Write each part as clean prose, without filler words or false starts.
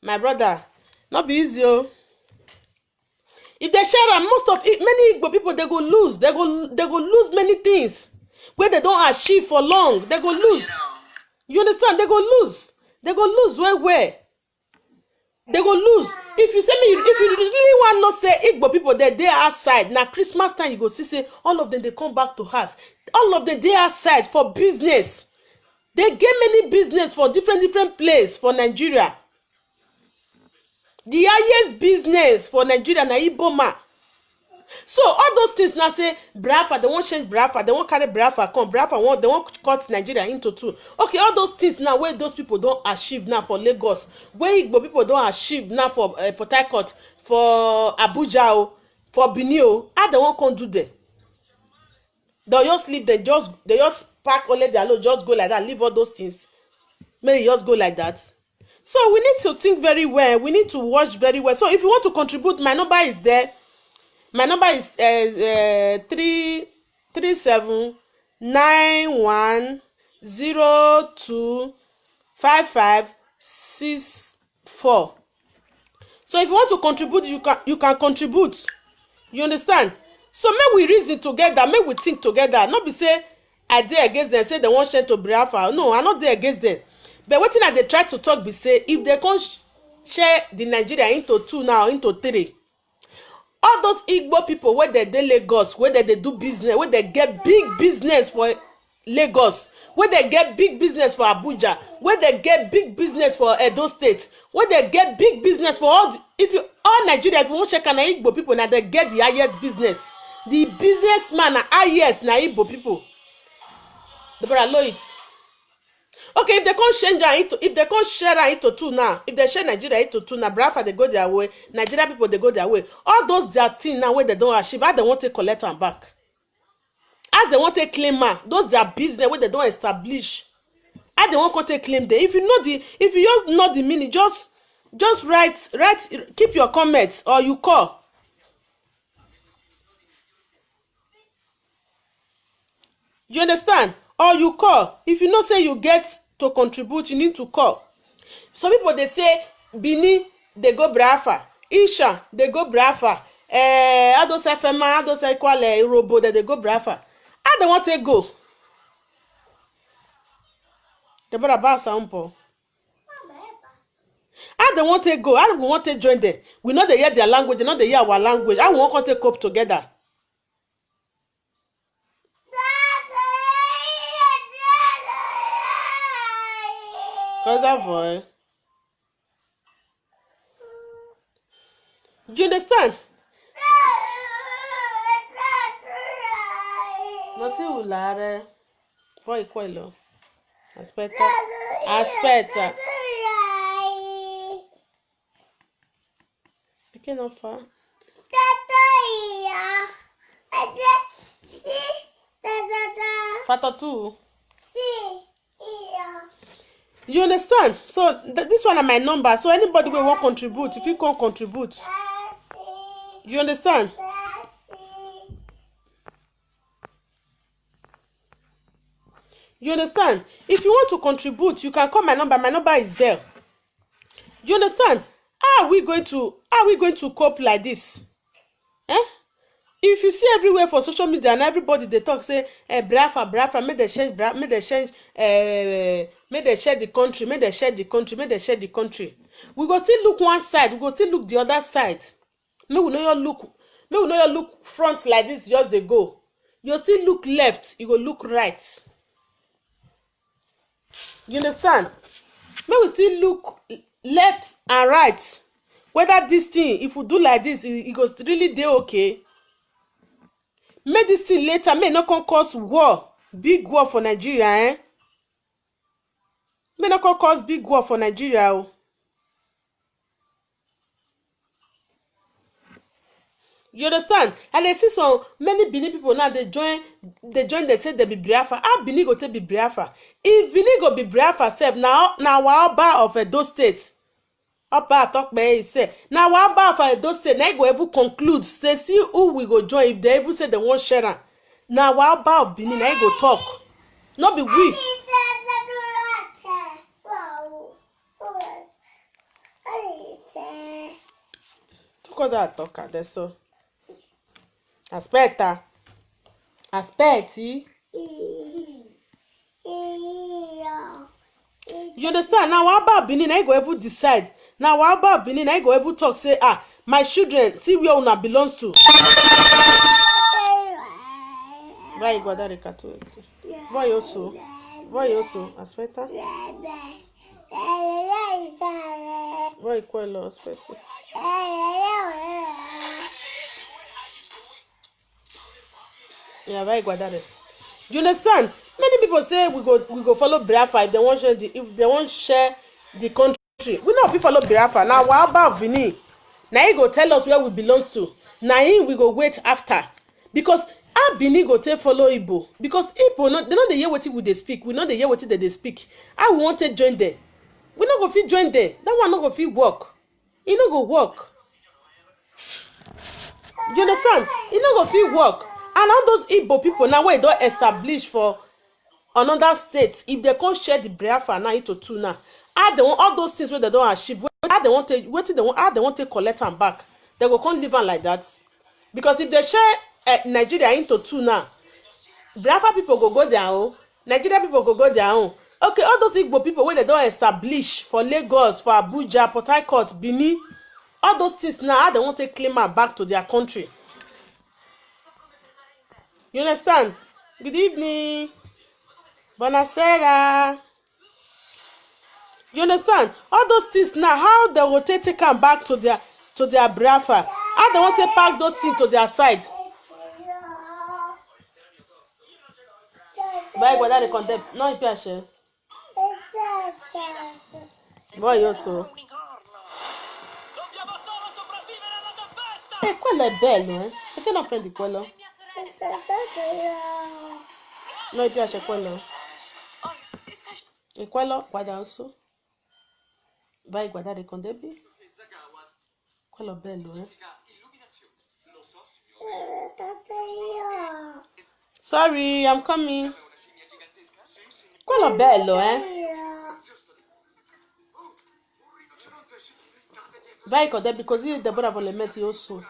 my brother, not be easy. Oh. If they share am, most of it, many Igbo people, they go lose. They go lose many things where they don't achieve for long. They go lose. You understand? They go lose. They go lose where. They go lose. If you say me, if you really want not say Igbo people they outside. Now Christmas time you go see say all of them they come back to house. All of them they outside for business. They get many business for different place for Nigeria. The highest business for Nigeria na Iboma. So all those things now say Biafra, they won't change Biafra, they won't carry Biafra come, Biafra they won't cut Nigeria into two. Okay, all those things now where those people don't achieve now for Lagos, where Igbo people don't achieve now for Port Harcourt, for Abuja, for Benin, how they won't come do there? They just leave, they just pack only their load, just go like that, leave all those things. Maybe just go like that. So we need to think very well. We need to watch very well. So if you want to contribute, my number is there. My number is 33791025564. So if you want to contribute, you can contribute. You understand? So make we reason together, make we think together. Not be say I dey against them, say they wan share to Biafra. No, I not dey against them. But wetin I dey try to talk be say if they come share the Nigeria into two now, into three, all those Igbo people where they Lagos, where they do business, where they get big business for Lagos, where they get big business for Abuja, where they get big business for Edo State, where they get big business for all Nigeria. If you want check on Igbo people, now they get the highest business. The businessman are highest na Igbo people. The brother know it. Okay, if they can't change into, if they can't share into two now, if they share Nigeria into two now, Biafra they go their way, Nigeria people they go their way. All those their things now where they don't achieve, how they want to collect them back? How they want to claim man? Those their business where they don't establish. How they want to take claim there? If you just know the meaning, just write, keep your comments or you call. You understand? Or you call. If you know say you get to contribute, you need to call. Some people they say Bini they go Biafra, Isha they go Biafra, Ados FMA, Ados Equal Robo they go Biafra. How they want to go? They better pass sample. How they want to go? How they want to join them? We know they hear their language, they know they hear our language. How we want to cope together? Cause that boy. Do you understand? No si ulare. Poi quello. Aspetta. Perché non fa? Fatto tu? You understand? So this one are my number. So anybody will want contribute. If you can't contribute, you understand? You understand? If you want to contribute, you can call my number. My number is there. You understand? How are we going to cope like this? If you see everywhere for social media and everybody they talk say Biafra, make they change, make they share the country. We go still look one side, we go still look the other side. Make we know your look front like this, just they go. You still look left, you go look right. You understand? Make we still look left and right. Whether this thing, if we do like this, it goes really dey okay. Make this thing later, may not cause war, big war for Nigeria, May not cause big war for Nigeria. You understand? And I see so many Benin people now they join, they say they be Biafra. How Benin go to be Biafra? If Benin go be Biafra self, now Oba of Edo State. Oba talk by he say. Now Oba of Edo State, now go ever conclude. Say see who we go join if they ever say they want share. Now Oba of Benin, now go talk. Not be we. Tu cosa tocca adesso? Aspetta. Aspetti. You understand? Now what about Benin? I go ever decide. Now what about Benin? I go ever talk. Say, my children, see where una belongs to. Vai guardare il cartone. Voi osso. Aspetta. Voi quello, aspetta. Yeah, vai guardare. You understand? Many people say we go follow Biafra if they want share the country. We know if we follow Biafra. Now what about Benin? Now he go tell us where we belong to. Now we go wait after. Because how Benin go take follow Igbo? Because Igbo they know the hear wetin we dey speak. We know the hear wetin they speak. How we want to join them? We no go fit join them. That one no go fit work. E no go work. You understand? E no go fit work. And all those Igbo people now wey don establish for another state, if they can't share the Biafra now into two now, how they want all those things wey they don achieve, how they want to collect am back, they go come leave am like that. Because if they share Nigeria into two now, Biafra people go their own, Nigeria people go their own. Okay, all those Igbo people wey they don establish for Lagos, for Abuja, Port Harcourt, Benin, all those things now, how they want to claim am back to their country. You understand? Good evening. Buonasera. You understand? All those things now, how they will take them back to their Biafra. How they want to pack those things to their side. Vai guardare con te. Non mi piace. Voi osso. Quello è bello, eh? Perché non prendi quello? Non mi piace quello. E quello, guarda osso. Vai guardare con Debbie. Quello è bello, eh? Sorry, I'm coming. Quello è bello, eh? Vai con Debbie, così Deborah vuole mettere osso.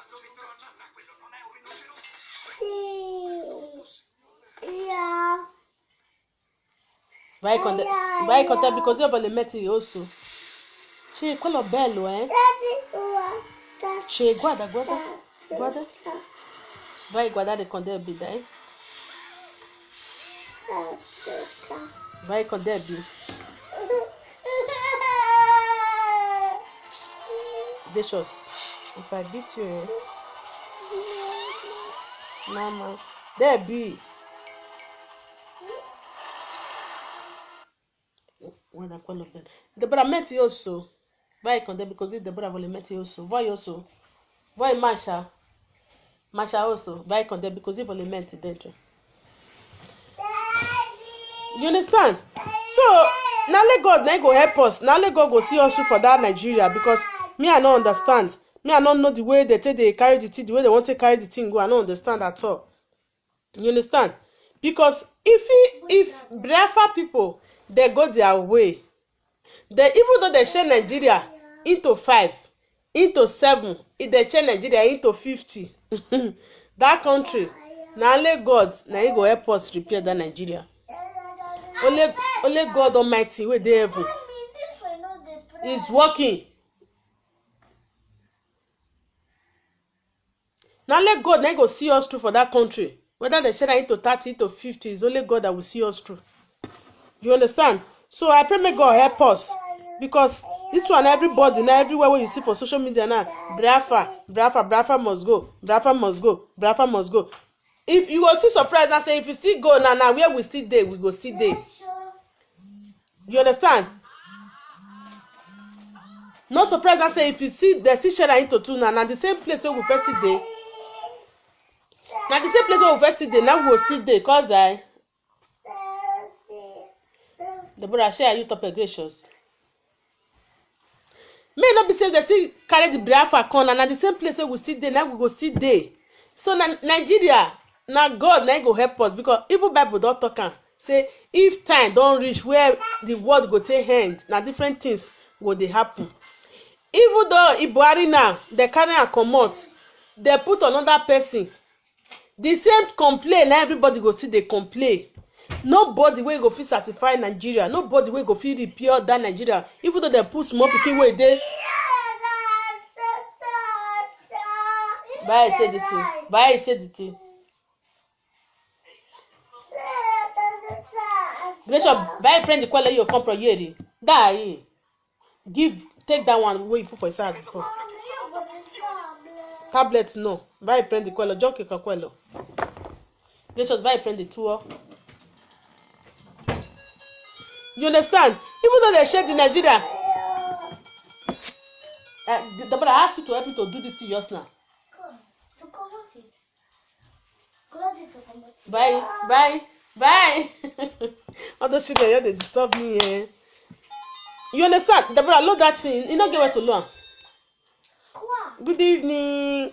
Vai con Debbie, così vuole mettere osso. C'è quello bello, eh? C'è, guarda. Vai guardare con Debbie, dai. Vai con Debbie. Delicious. If I beat you, eh? Mama. Debbie. Guarda quello bello. Deborah, metti osso. Vai con Debbie, così Deborah vuole mettere osso. Vuoi osso? Vuoi Masha? Masha osso. Vai con Debbie, così vuole mettere dentro. You understand? So, now let God go help us. Now let God go see us through for that Nigeria. Because me, I don't understand. Me, I don't know the way they carry the thing, the way they want to carry the thing go. I don't understand at all. You understand? Because if Biafra people, they go their way, even though they share Nigeria into 5, into 7, if they share Nigeria into 50, that country, now only God, now he go help us repair that Nigeria. Only God Almighty, where they heaven is working. Now let God now go see us through for that country. Whether they share into 30, into 50, it's only God that will see us through. You understand? So I pray may God help us. Because this one, everybody, now everywhere where you see for social media now, Biafra must go. Biafra must go. If you go see surprise and say, if you still go now where we still there, we go still there. You understand? Not surprised and say, if you see they still share into two now the same place where we first still there. Now the same place where we first still there, now we go still there, cause I Deborah, share you top gracious. May not be say they still carry the Biafra corner and the same place where we still there, now we go still there. So Nigeria, now God now go help us, because even Bible don't talk am say if time don't reach where the world go take hand, now different things go dey happen. Even though Ibuari now they carry am comot, they put another person, the same complaint na everybody go still dey complain. Nobody wey go fit certify Nigeria, nobody wey go fit repair that Nigeria, even though they put small pikin wey dey. Bye say the thing, bye say the thing. Bishop, bye prend the kwele you come from here. Die. Give, take that one wey you put for inside before. Tablet no. Bye prend the kwele, joke ka kwele. Bishop, bye prend the two. You understand? Even though they share the Nigeria, but I ask you to help me to do this thing just now. Bye, bye, bye. All those children here, they disturb me. Eh? You understand? Deborah, load that thing. You don't get where to learn. Good evening.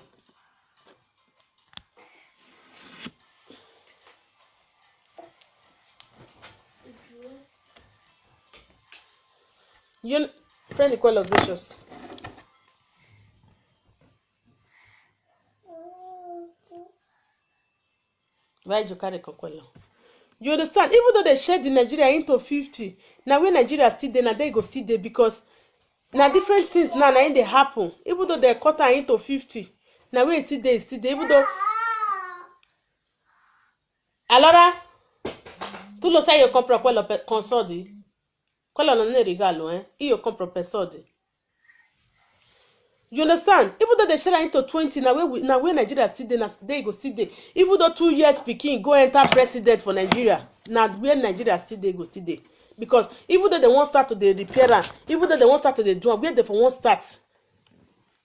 You friend the call of vicious. Why you carry Kokwelo? You understand? Even though they share the Nigeria into 50, now when Nigeria still there, now they go still there because now different things now they happen. Even though they cut her into 50, now when it's still there, even though allora tu lo sai io compro quello con soldi. Quello non è regalo, io compro per soldi. You understand? Even though they share into 20, now when Nigeria still there, they go still there. Even though 2 years Pikin go enter president for Nigeria, now when Nigeria still there, go still there. Because even though they won't start to the repair, even though they won't start to the do, where they for won't start.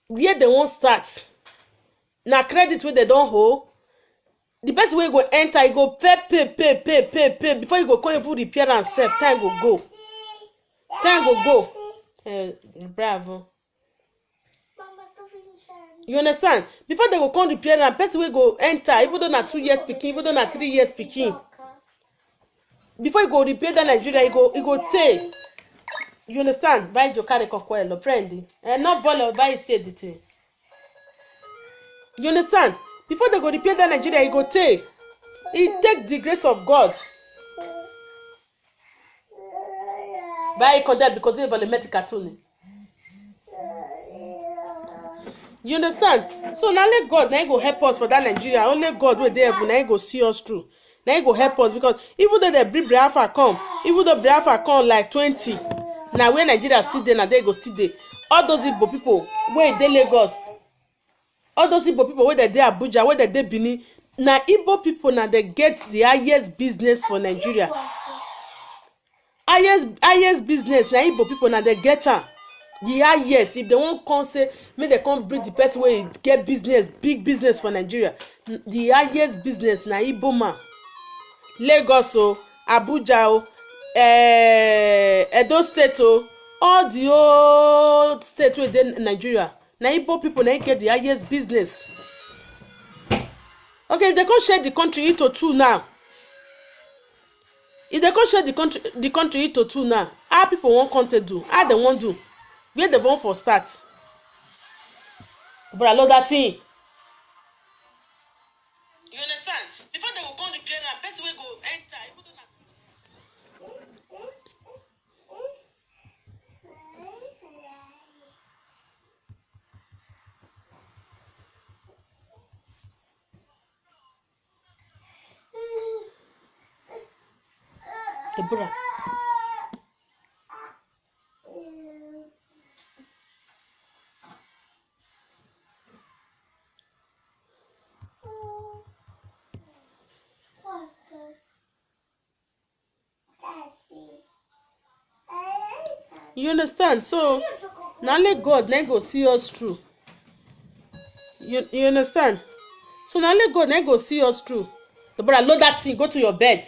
Where they won't start. Now credit where they don't hold. The best way you go enter, you go pay before you go come even repair and sell. Time go. Time go. Bravo. You understand? Before they go come repair and person wey go enter, even though na 2 years Pikin, even though na 3 years Pikin, before you go repair that Nigeria, you go take. You understand? Buy your carry Kokwelo, prendi. And not bother buy say the thing. You understand? Before they go repair that Nigeria, you go take. It take the grace of God. Buy condemn because you have a medical cartoon. You understand? So now let God now go help us for that Nigeria. Only God will there now go see us through. Now go help us because even though they bring Biafra come, even though Biafra come like 20, now when Nigeria still there, now they go still there. All those Igbo people where they Lagos, all those Igbo people where they Abuja, where they Benin, now Igbo people now they get the highest business for Nigeria. Highest business now Igbo people now they get her. The highest, if they won't come say, may they come bring the person where get business, big business for Nigeria. The highest business na Igbo man. Lagos Abuja Edo State all the old state within Nigeria. Na Igbo people na get the highest business. Okay, if they can't share the country into two now. If they can't share the country into two now, how people won't come to do? How they won't do? Where they want for start? But I love that thing. You understand? Before they go come repair and person will go enter. Deborah. You understand? So now let God now go see us through. You understand? So now let God now go see us through. But load that thing, go to your bed.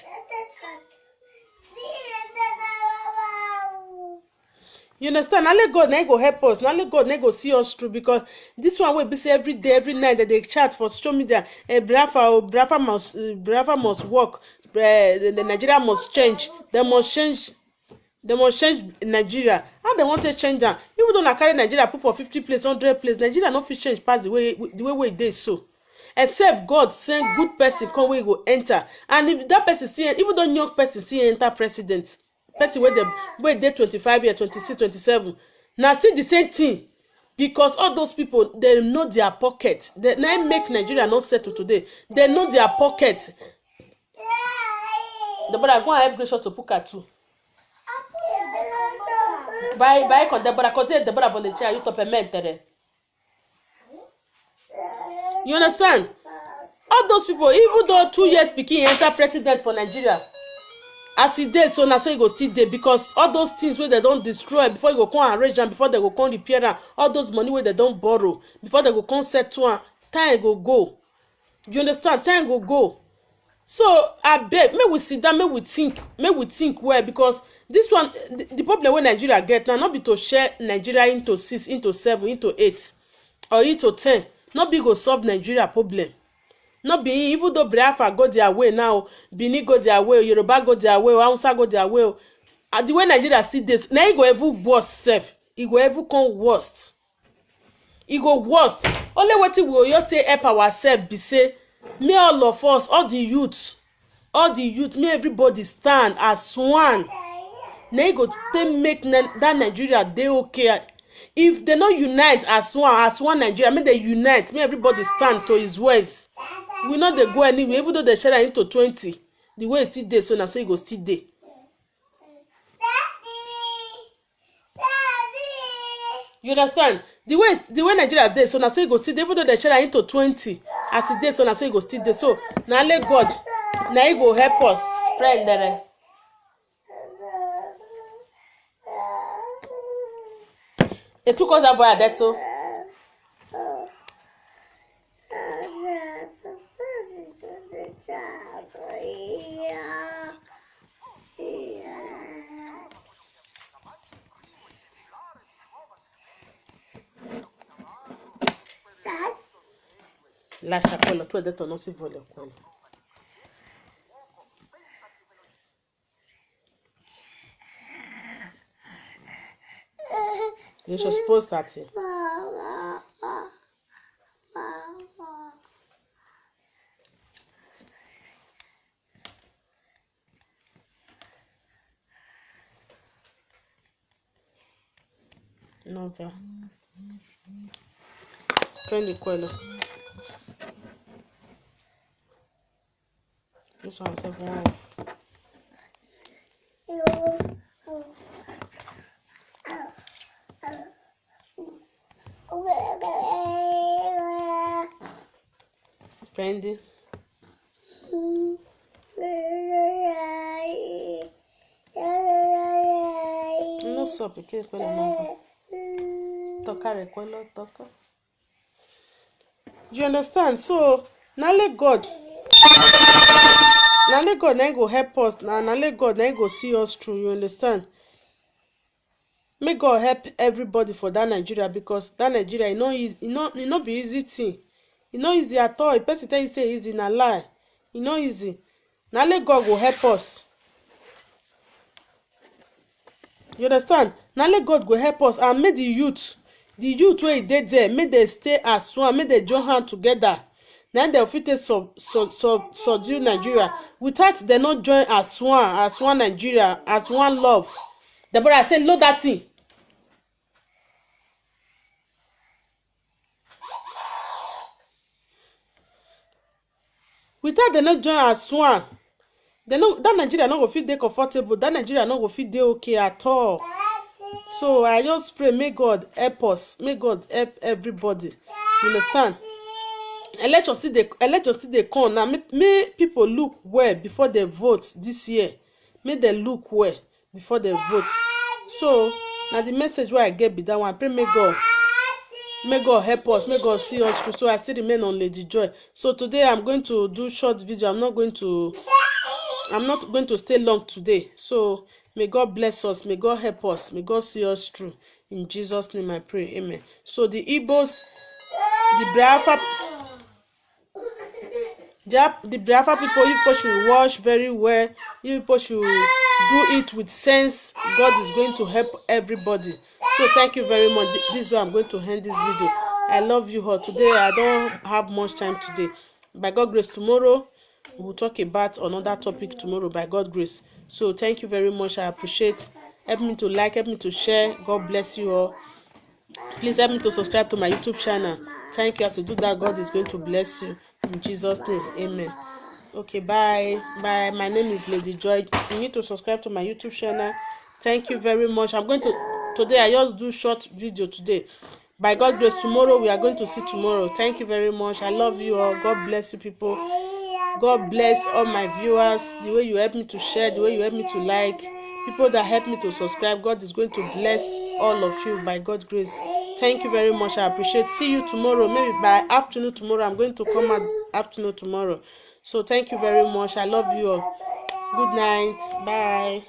You understand? Now let God now go help us. Now let God now go see us through because this one will be say every day, every night that they chat for social media. Biafra must work. The Nigeria must change. They must change. They must change Nigeria. How they want to change am? Even though na carry Nigeria put for 50 place, 100 place, Nigeria no fit change pass the way wey e dey so. Except God send good person come wey go enter. And if that person still, even though young person still enter president, person wey dey 25 years, 26, 27, na still the same thing. Because all those people, they know their pocket. They na make Nigeria not settle today. They know their pocket. The brother go and help Gracious to puka too. Vai con Deborah, così Deborah volete aiuto per mettere. You understand? All those people, even though 2 years pikin enter president for Nigeria, as e dey so na so e go still dey, because all those things wey they don destroy before e go come arrange am, before they go come repair am, all those money wey they don borrow before they go come settle am, time go go. You understand? Time go go. So abeg, make we sit down, make we think well, because this one, the problem wey Nigeria get now, no be to share Nigeria into 6, into 7, into 8, or into 10. No be go solve Nigeria problem. No be, even though Biafra go their way now, Benin go their way, Yoruba go their way, Hausa go their way, and the way Nigeria still dey, na e go even worse sef. E go even come worst. E go worst. Only wetin we just say help ourselves be say, may all of us, all the youth, may everybody stand as one. Na e go take make that Nigeria dey okay. If they no unite as one Nigeria, make they unite, may everybody stand to his words. We no dey go anywhere, even though they share am into 20. The way e still dey so, na so e go still dey. You understand? The way Nigeria dey so, na so e go still dey, even though they share am into 20. As e dey so, na so e go still dey. So na only God, na e go help us. Friend dere. Etu cause that boy adesso. Lascia quello, tu hai detto non si vuole quello. You're supposed to start it. No, va. Prendi quello. This one is off. Prendi. Non so perché quello non va. Toccare quello, tocca. You understand? So now let God na go help us. Now let God na go see us through. You understand? May God help everybody for that Nigeria, because that Nigeria, e no be easy thing. E no easy at all. If person tell you say easy, na lie. E no easy. Now let God go help us. You understand? Now let God go help us, and make the youth wey dey there, make they stay as one, make they join hand together. Then they fit take subdue Nigeria. Without they not join as one Nigeria, as one love. The brother say load that thing. Without they not join as one, that Nigeria no go fit dey comfortable. That Nigeria no go fit dey okay at all. So I just pray, may God help us. May God help everybody. You understand? Election still dey come now. May people look well before they vote this year. May they look well before they vote. So now the message where I get be that one. I pray may God help us. May God see us through. So I still remain on Lady Joy. So today I'm going to do short video. I'm not going to stay long today. So may God bless us. May God help us. May God see us through. In Jesus' name I pray. Amen. So the Igbos, the Biafra people, you people should watch very well. You people should do it with sense. God is going to help everybody. So thank you very much. This is where I'm going to end this video. I love you all. Today I don't have much time today. By God grace, tomorrow we'll talk about another topic tomorrow, by God grace. So thank you very much. I appreciate. Help me to like, help me to share. God bless you all. Please help me to subscribe to my YouTube channel. Thank you. As you do that, God is going to bless you in Jesus' name. Amen. Okay, bye. My name is Lady Joy. You need to subscribe to my YouTube channel. Thank you very much. I'm going to today I just do short video today. By God grace, tomorrow we are going to see tomorrow. Thank you very much. I love you all. God bless you people. God bless all my viewers. The way you help me to share, the way you help me to like, people that help me to subscribe, God is going to bless all of you by God's grace. Thank you very much. I appreciate. See you tomorrow. Maybe by afternoon tomorrow. I'm going to come out afternoon tomorrow. So thank you very much. I love you all. Good night. Bye.